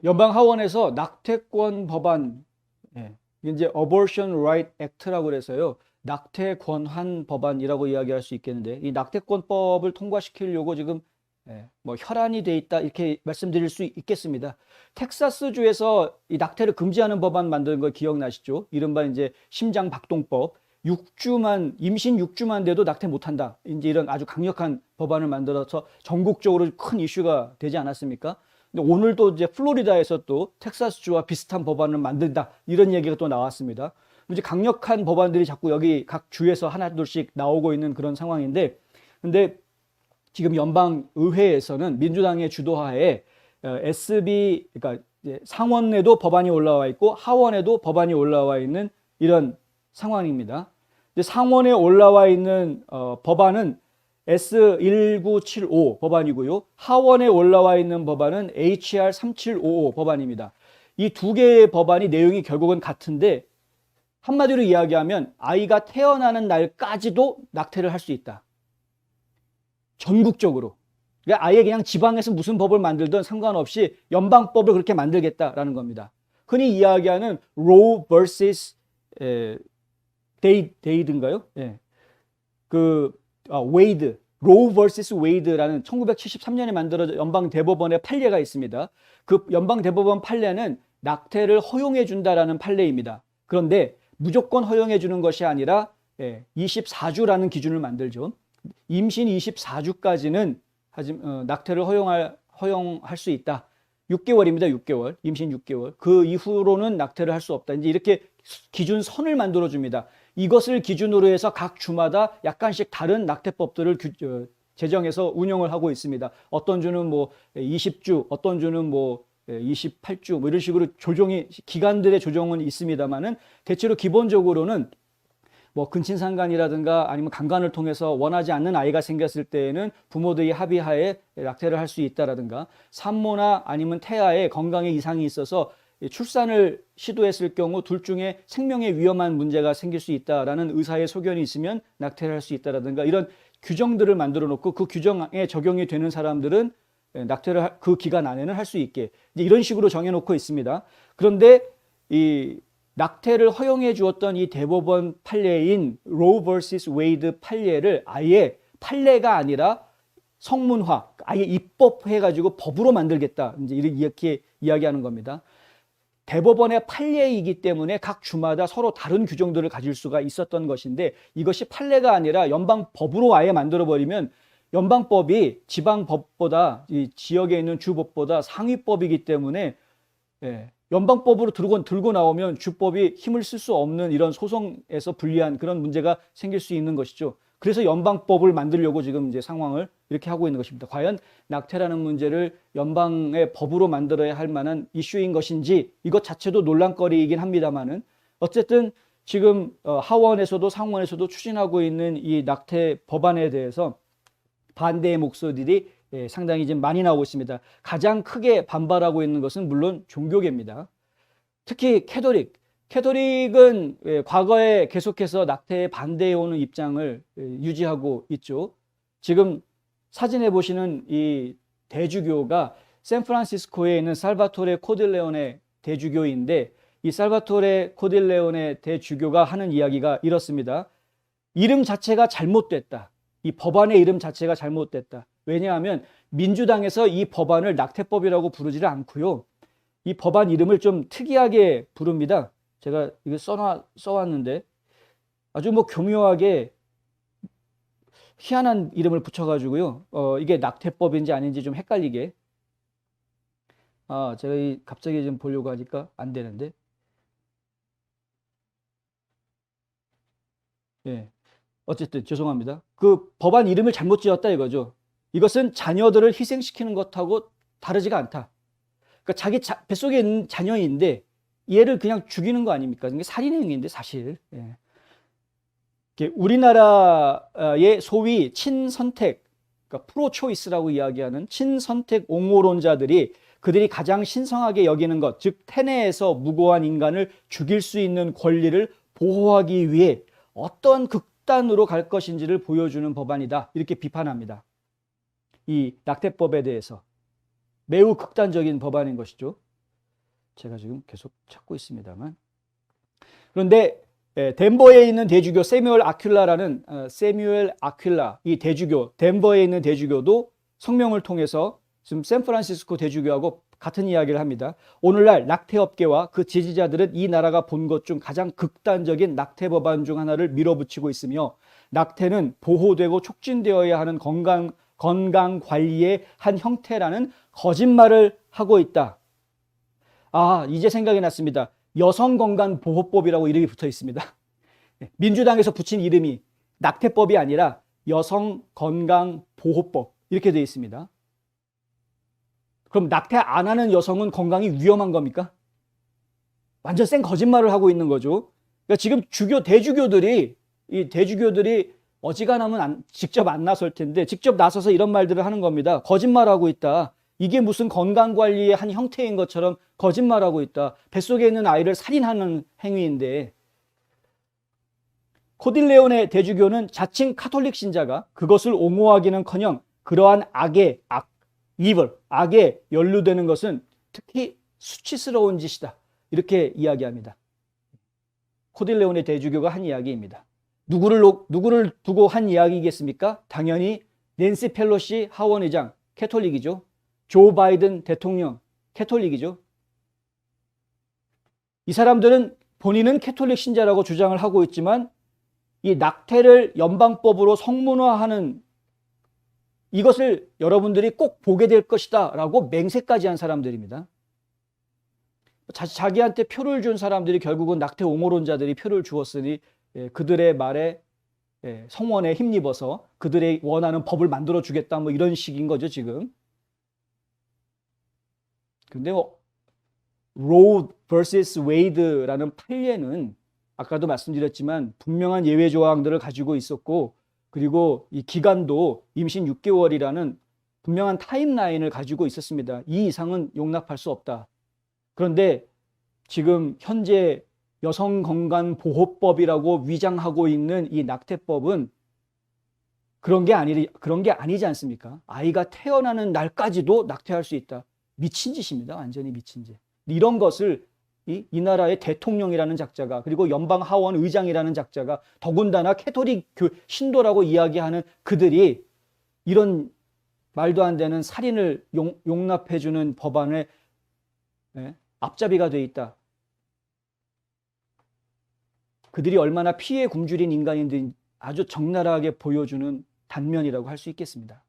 연방 하원에서 낙태권 법안, 이게 이제 Abortion Right Act라고 그래서요. 낙태 권한 법안이라고 이야기할 수 있겠는데, 이 낙태권법을 통과시키려고 지금 뭐 혈안이 돼 있다 이렇게 말씀드릴 수 있겠습니다. 텍사스주에서 이 낙태를 금지하는 법안 만든 거 기억나시죠? 이른바 이제 심장박동법. 6주만 임신 6주만 돼도 낙태 못한다. 이제 이런 아주 강력한 법안을 만들어서 전국적으로 큰 이슈가 되지 않았습니까? 근데 오늘도 이제 플로리다에서 또 텍사스주와 비슷한 법안을 만든다. 이런 얘기가 또 나왔습니다. 이제 강력한 법안들이 자꾸 여기 각 주에서 하나둘씩 나오고 있는 그런 상황인데, 근데 지금 연방 의회에서는 민주당의 주도하에 SB, 그러니까 상원에도 법안이 올라와 있고 하원에도 법안이 올라와 있는 이런 상황입니다. 상원에 올라와 있는 법안은 S1975 법안이고요. 하원에 올라와 있는 법안은 HR 3755 법안입니다. 이 두 개의 법안이 내용이 결국은 같은데, 한마디로 이야기하면 아이가 태어나는 날까지도 낙태를 할 수 있다. 전국적으로. 그러니까 아예 그냥 지방에서 무슨 법을 만들든 상관없이 연방법을 그렇게 만들겠다라는 겁니다. 흔히 이야기하는 Roe vs. 데이드인가요? 웨이드, 로우 vs. 웨이드라는 1973년에 만들어진 연방 대법원의 판례가 있습니다. 그 연방 대법원 판례는 낙태를 허용해 준다라는 판례입니다. 그런데 무조건 허용해 주는 것이 아니라 24주라는 기준을 만들죠. 임신 24주까지는 낙태를 허용할 수 있다. 6개월입니다. 6개월. 임신 6개월. 그 이후로는 낙태를 할 수 없다. 이제 이렇게 기준선을 만들어 줍니다. 이것을 기준으로 해서 각 주마다 약간씩 다른 낙태법들을 제정해서 운영을 하고 있습니다. 어떤 주는 뭐 20주, 어떤 주는 뭐 28주, 뭐 이런 식으로 기간들의 조정은 있습니다만은 대체로 기본적으로는 뭐 근친상간이라든가 아니면 강간을 통해서 원하지 않는 아이가 생겼을 때에는 부모들이 합의하에 낙태를 할 수 있다라든가, 산모나 아니면 태아의 건강에 이상이 있어서 출산을 시도했을 경우 둘 중에 생명에 위험한 문제가 생길 수 있다라는 의사의 소견이 있으면 낙태를 할 수 있다라든가, 이런 규정들을 만들어 놓고 그 규정에 적용이 되는 사람들은 낙태를 그 기간 안에는 할 수 있게 이제 이런 식으로 정해놓고 있습니다. 그런데 이 낙태를 허용해 주었던 이 대법원 판례인 로우 vs. 웨이드 판례를 아예 판례가 아니라 성문화, 아예 입법해가지고 법으로 만들겠다. 이제 이렇게 이야기하는 겁니다. 대법원의 판례이기 때문에 각 주마다 서로 다른 규정들을 가질 수가 있었던 것인데, 이것이 판례가 아니라 연방법으로 아예 만들어버리면 연방법이 지방법보다, 이 지역에 있는 주법보다 상위법이기 때문에 연방법으로 들고 나오면 주법이 힘을 쓸 수 없는 이런 소송에서 불리한 그런 문제가 생길 수 있는 것이죠. 그래서 연방법을 만들려고 지금 이제 상황을 이렇게 하고 있는 것입니다. 과연 낙태라는 문제를 연방의 법으로 만들어야 할 만한 이슈인 것인지, 이것 자체도 논란거리이긴 합니다만은, 어쨌든 지금 하원에서도 상원에서도 추진하고 있는 이 낙태 법안에 대해서 반대의 목소리들이 상당히 지금 많이 나오고 있습니다. 가장 크게 반발하고 있는 것은 물론 종교계입니다. 특히 캐토릭은 과거에 계속해서 낙태에 반대해오는 입장을 유지하고 있죠. 지금 사진에 보시는 이 대주교가 샌프란시스코에 있는 살바토레 코딜레온의 대주교인데, 이 살바토레 코딜레온의 대주교가 하는 이야기가 이렇습니다. 이름 자체가 잘못됐다. 이 법안의 이름 자체가 잘못됐다. 왜냐하면 민주당에서 이 법안을 낙태법이라고 부르지를 않고요. 이 법안 이름을 좀 특이하게 부릅니다. 제가 이거 써왔는데 아주 뭐 교묘하게 희한한 이름을 붙여가지고요. 이게 낙태법인지 아닌지 좀 헷갈리게. 제가 갑자기 좀 보려고 하니까 안 되는데. 예. 어쨌든 죄송합니다. 그 법안 이름을 잘못 지었다 이거죠. 이것은 자녀들을 희생시키는 것하고 다르지가 않다. 그러니까 자기 뱃속에 있는 자녀인데 얘를 그냥 죽이는 거 아닙니까? 이게 살인의 행위인데 사실. 예. 우리나라의 소위 친선택, 그러니까 프로초이스라고 이야기하는 친선택 옹호론자들이 그들이 가장 신성하게 여기는 것, 즉 태내에서 무고한 인간을 죽일 수 있는 권리를 보호하기 위해 어떤 극단으로 갈 것인지를 보여주는 법안이다. 이렇게 비판합니다. 이 낙태법에 대해서 매우 극단적인 법안인 것이죠. 제가 지금 계속 찾고 있습니다만. 그런데 덴버에 있는 대주교 세뮤엘 아큘라 이 대주교, 덴버에 있는 대주교도 성명을 통해서 지금 샌프란시스코 대주교하고 같은 이야기를 합니다. 오늘날 낙태업계와 그 지지자들은 이 나라가 본 것 중 가장 극단적인 낙태 법안 중 하나를 밀어붙이고 있으며 낙태는 보호되고 촉진되어야 하는 건강 관리의 한 형태라는 거짓말을 하고 있다. 아, 이제 생각이 났습니다. 여성건강보호법이라고 이름이 붙어 있습니다. 민주당에서 붙인 이름이 낙태법이 아니라 여성건강보호법 이렇게 되어 있습니다. 그럼 낙태 안 하는 여성은 건강이 위험한 겁니까? 완전 센 거짓말을 하고 있는 거죠. 그러니까 지금 대주교들이 어지간하면 직접 안 나설 텐데 직접 나서서 이런 말들을 하는 겁니다. 거짓말하고 있다. 이게 무슨 건강관리의 한 형태인 것처럼 거짓말하고 있다. 뱃속에 있는 아이를 살인하는 행위인데, 코딜레온의 대주교는 자칭 카톨릭 신자가 그것을 옹호하기는커녕 그러한 악에 연루되는 것은 특히 수치스러운 짓이다. 이렇게 이야기합니다. 코딜레온의 대주교가 한 이야기입니다. 누구를 두고 한 이야기겠습니까? 당연히 낸시 펠로시 하원 의장, 캐톨릭이죠. 조 바이든 대통령, 캐톨릭이죠. 이 사람들은 본인은 캐톨릭 신자라고 주장을 하고 있지만 이 낙태를 연방법으로 성문화하는 이것을 여러분들이 꼭 보게 될 것이다 라고 맹세까지 한 사람들입니다. 자기한테 표를 준 사람들이 결국은 낙태 옹호론자들이 표를 주었으니 그들의 말에 성원에 힘입어서 그들의 원하는 법을 만들어 주겠다 뭐 이런 식인 거죠 지금. 근데 로우 vs 웨이드라는 판례는 아까도 말씀드렸지만 분명한 예외 조항들을 가지고 있었고, 그리고 이 기간도 임신 6개월이라는 분명한 타임라인을 가지고 있었습니다. 이 이상은 용납할 수 없다. 그런데 지금 현재 여성건강보호법이라고 위장하고 있는 이 낙태법은 그런 게 아니지 않습니까? 아이가 태어나는 날까지도 낙태할 수 있다. 미친 짓입니다. 완전히 미친 짓. 이런 것을 이 나라의 대통령이라는 작자가, 그리고 연방 하원 의장이라는 작자가, 더군다나 캐톨릭 신도라고 이야기하는 그들이 이런 말도 안 되는 살인을 용납해주는 법안에 앞잡이가 돼 있다. 그들이 얼마나 피해 굶주린 인간인지 아주 적나라하게 보여주는 단면이라고 할 수 있겠습니다.